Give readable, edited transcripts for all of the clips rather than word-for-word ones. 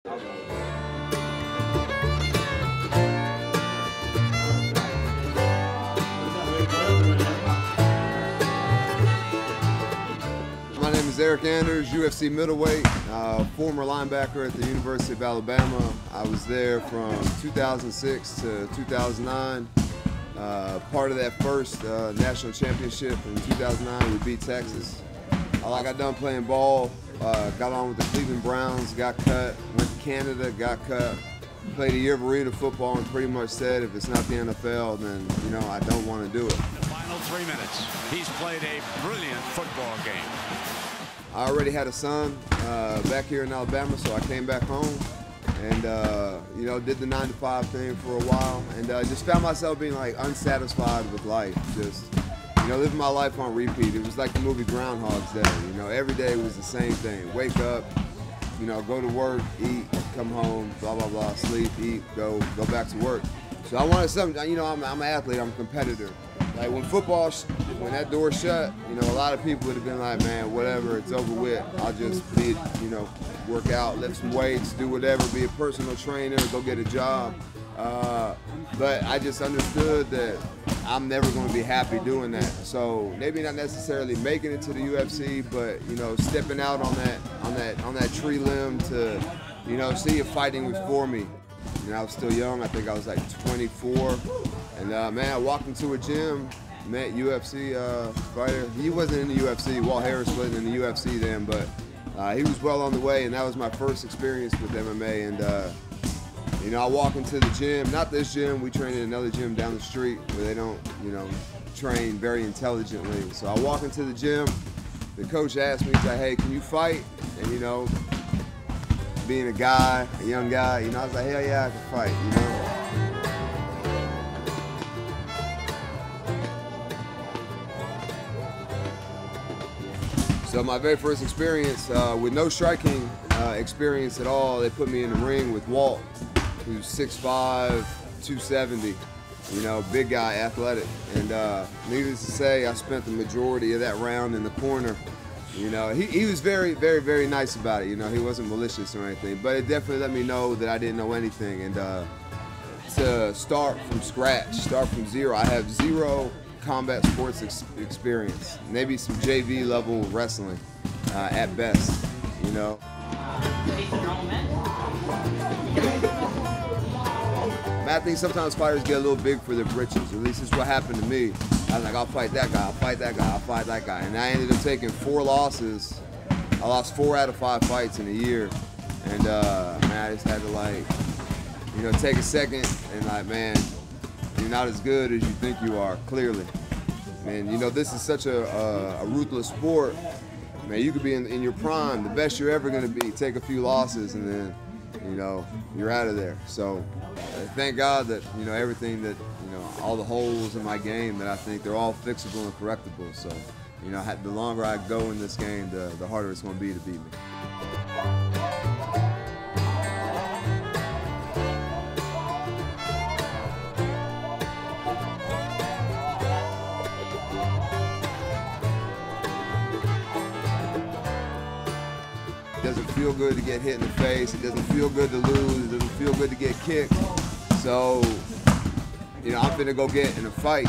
My name is Eric Anders, UFC middleweight, former linebacker at the University of Alabama. I was there from 2006 to 2009. Part of that first national championship in 2009, we beat Texas. I got done playing ball, got on with the Cleveland Browns, got cut, went to Canada, got cut, played a year of arena football, and pretty much said if it's not the NFL, then I don't want to do it. The final 3 minutes, he's played a brilliant football game. I already had a son back here in Alabama, so I came back home and did the 9-to-5 thing for a while, and just found myself being like unsatisfied with life. Just living my life on repeat. It was like the movie Groundhog's Day. Every day was the same thing. Wake up, go to work, eat, come home, blah blah blah, sleep, eat, go back to work. So I wanted something. I'm an athlete. I'm a competitor. Like when football, when that door shut, a lot of people would have been like, man, whatever, it's over with. I'll just be, work out, lift some weights, do whatever, be a personal trainer, go get a job. But I just understood that I'm never going to be happy doing that. So maybe not necessarily making it to the UFC, but stepping out on that tree limb to see if fighting was for me. I was still young. I think I was like 24. And man, I walked into a gym, met UFC fighter. He wasn't in the UFC. Walt Harris wasn't in the UFC then, but he was well on the way, and that was my first experience with MMA. And I walk into the gym, not this gym. We train in another gym down the street where they don't, train very intelligently. So I walk into the gym. The coach asked me, he's like, "Hey, can you fight?" And being a guy, a young guy, I was like, "Hell yeah, I can fight." So my very first experience with no striking experience at all, they put me in the ring with Walt, who's 6'5", 270, big guy, athletic. And needless to say, I spent the majority of that round in the corner. He was very, very, very nice about it. He wasn't malicious or anything, but it definitely let me know that I didn't know anything. And to start from scratch, start from zero, I have zero combat sports experience, maybe some JV level wrestling at best, I think sometimes fighters get a little big for their britches. At least it's what happened to me. I was like, I'll fight that guy, I'll fight that guy, I'll fight that guy. And I ended up taking 4 losses. I lost 4 out of 5 fights in a year. And man, I just had to take a second and man, you're not as good as you think you are, clearly. And this is such a ruthless sport. Man, you could be in your prime, the best you're ever gonna be, take a few losses and then, you're out of there. So thank God that, everything that, all the holes in my game that I think they're all fixable and correctable. So, the longer I go in this game, the harder it's gonna be to beat me. It doesn't feel good to get hit in the face. It doesn't feel good to lose. It doesn't feel good to get kicked. So, I'm finna go get in a fight.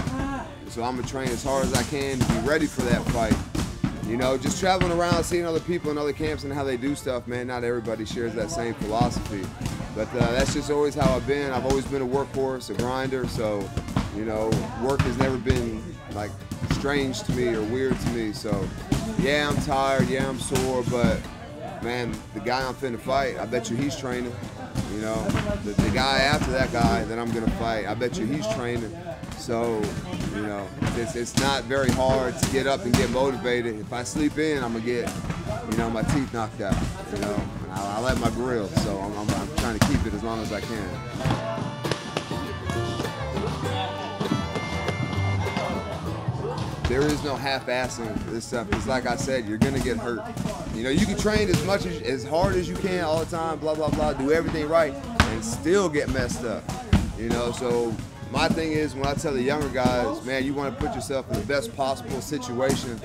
So I'm gonna train as hard as I can to be ready for that fight. Just traveling around, seeing other people in other camps and how they do stuff, man, not everybody shares that same philosophy. But that's just always how I've been. I've always been a workhorse, a grinder. So, work has never been like strange to me or weird to me. So, yeah, I'm tired. Yeah, I'm sore, but man, the guy I'm finna fight, I bet you he's training. The guy after that guy that I'm gonna fight, I bet you he's training. So, it's not very hard to get up and get motivated. If I sleep in, I'm gonna get, my teeth knocked out. I like my grill, so I'm trying to keep it as long as I can. There is no half-assing this stuff. It's like I said, you're gonna get hurt. You can train as hard as you can all the time, blah, blah, blah, do everything right, and still get messed up. So my thing is, when I tell the younger guys, man, you wanna put yourself in the best possible situation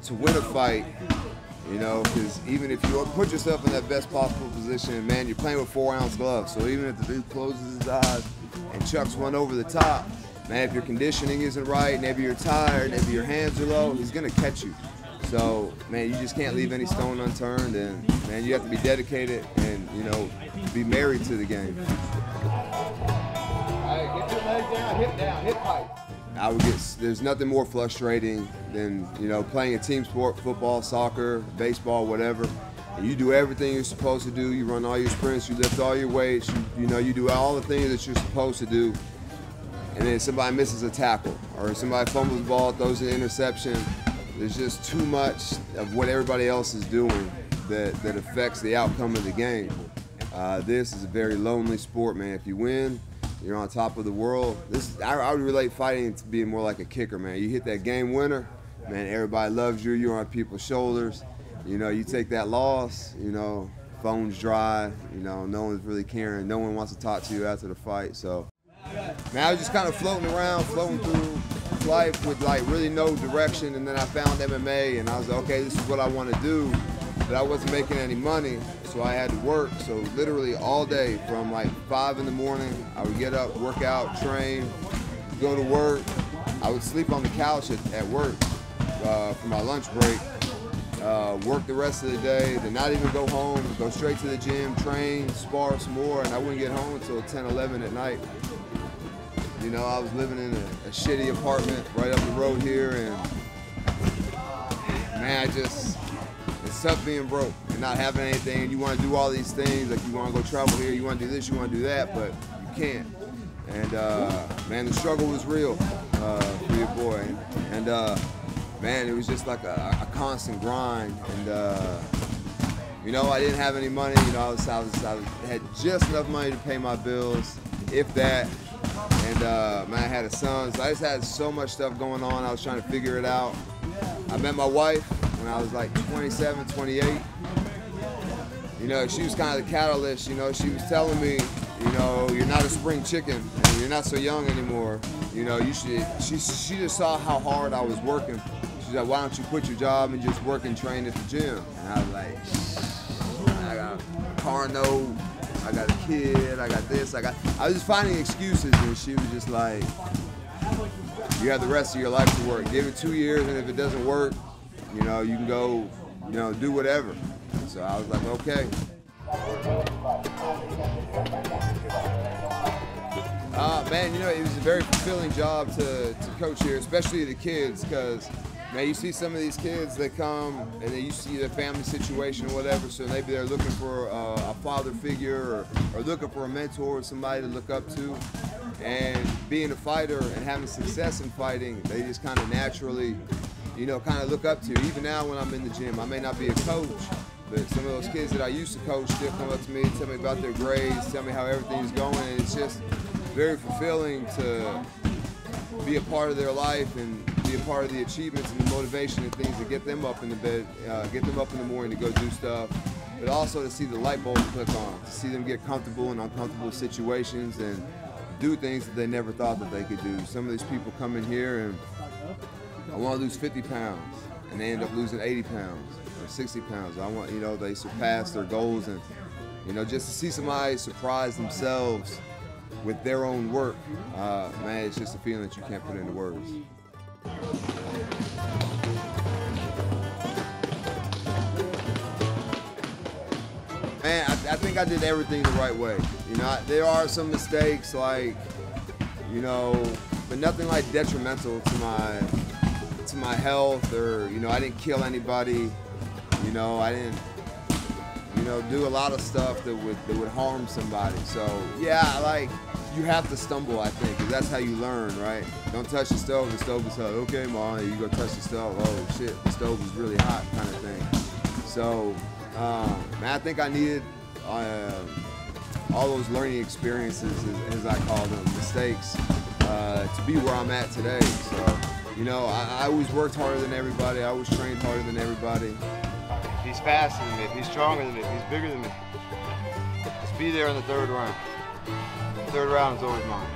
to win a fight, You know, because even if you put yourself in that best possible position, man, you're playing with 4-ounce gloves. So even if the dude closes his eyes and chucks one over the top, man, if your conditioning isn't right, maybe you're tired, maybe your hands are low, he's gonna catch you. So, man, you just can't leave any stone unturned, and man, you have to be dedicated and, you know, be married to the game. All right, get your leg down, hip pipe. There's nothing more frustrating than, you know, playing a team sport, football, soccer, baseball, whatever. And you do everything you're supposed to do. You run all your sprints, you lift all your weights, you know, you do all the things that you're supposed to do. And then somebody misses a tackle, or somebody fumbles the ball, throws an interception. There's just too much of what everybody else is doing that affects the outcome of the game. This is a very lonely sport, man. If you win, you're on top of the world. I would relate fighting to being more like a kicker, man. You hit that game winner, man, everybody loves you. You're on people's shoulders. You know, you take that loss, you know, phone's dry. You know, no one's really caring. No one wants to talk to you after the fight. So, man, I was just kind of floating around, floating through life with like really no direction, and then I found MMA, and I was like, okay, this is what I want to do, but I wasn't making any money, so I had to work. So literally all day from like 5 in the morning, I would get up, work out, train, go to work. I would sleep on the couch at work for my lunch break, work the rest of the day, then not even go home, go straight to the gym, train, spar some more, and I wouldn't get home until 10, 11 at night. You know, I was living in a shitty apartment right up the road here, and man, it's tough being broke and not having anything. And you want to do all these things, like you want to go travel here, you want to do this, you want to do that, but you can't. And man, the struggle was real for your boy. And man, it was just like a constant grind. And you know, I didn't have any money. You know, I had just enough money to pay my bills, if that. And man, I had a son, so I just had so much stuff going on. I was trying to figure it out. I met my wife when I was like 27, 28. You know, she was kind of the catalyst. You know, she was telling me, you know, you're not a spring chicken, and you're not so young anymore. You know, you should. She just saw how hard I was working. She's like, why don't you quit your job and just work and train at the gym? And I was like, I got a car note, I got a kid, I got this, I was just finding excuses, and she was just like, you have the rest of your life to work. Give it 2 years, and if it doesn't work, you know, you can go, you know, do whatever. So I was like, okay. Man, you know, it was a very fulfilling job to coach here, especially the kids, because, man, you see some of these kids, they come and you see their family situation or whatever, so maybe they're looking for a father figure or looking for a mentor or somebody to look up to. And being a fighter and having success in fighting, they just kind of naturally, you know, kind of look up to you. Even now when I'm in the gym, I may not be a coach, but some of those kids that I used to coach still come up to me and tell me about their grades, tell me how everything's going, and it's just very fulfilling to be a part of their life and be a part of the achievements and the motivation and things that get them up in the bed, get them up in the morning to go do stuff, but also to see the light bulb click on, to see them get comfortable in uncomfortable situations and do things that they never thought that they could do. Some of these people come in here and I want to lose 50 pounds, and they end up losing 80 pounds or 60 pounds. I want, you know, they surpass their goals, and, you know, just to see somebody surprise themselves with their own work, man, it's just a feeling that you can't put into words. Man, I think I did everything the right way. You know, there are some mistakes, like, you know, but nothing like detrimental to my health, or, you know, I didn't kill anybody. You know, I didn't, you know, do a lot of stuff that would harm somebody. So yeah, like, you have to stumble, I think, because that's how you learn, right? Don't touch the stove is hot. Okay, Mom, you go touch the stove. Oh shit, the stove is really hot, kind of thing. So, man, I think I needed all those learning experiences, as I call them, mistakes, to be where I'm at today. So, you know, I always worked harder than everybody. I always trained harder than everybody. If he's faster than me, if he's stronger than me, if he's bigger than me, just be there in the third round. The third round is always mine.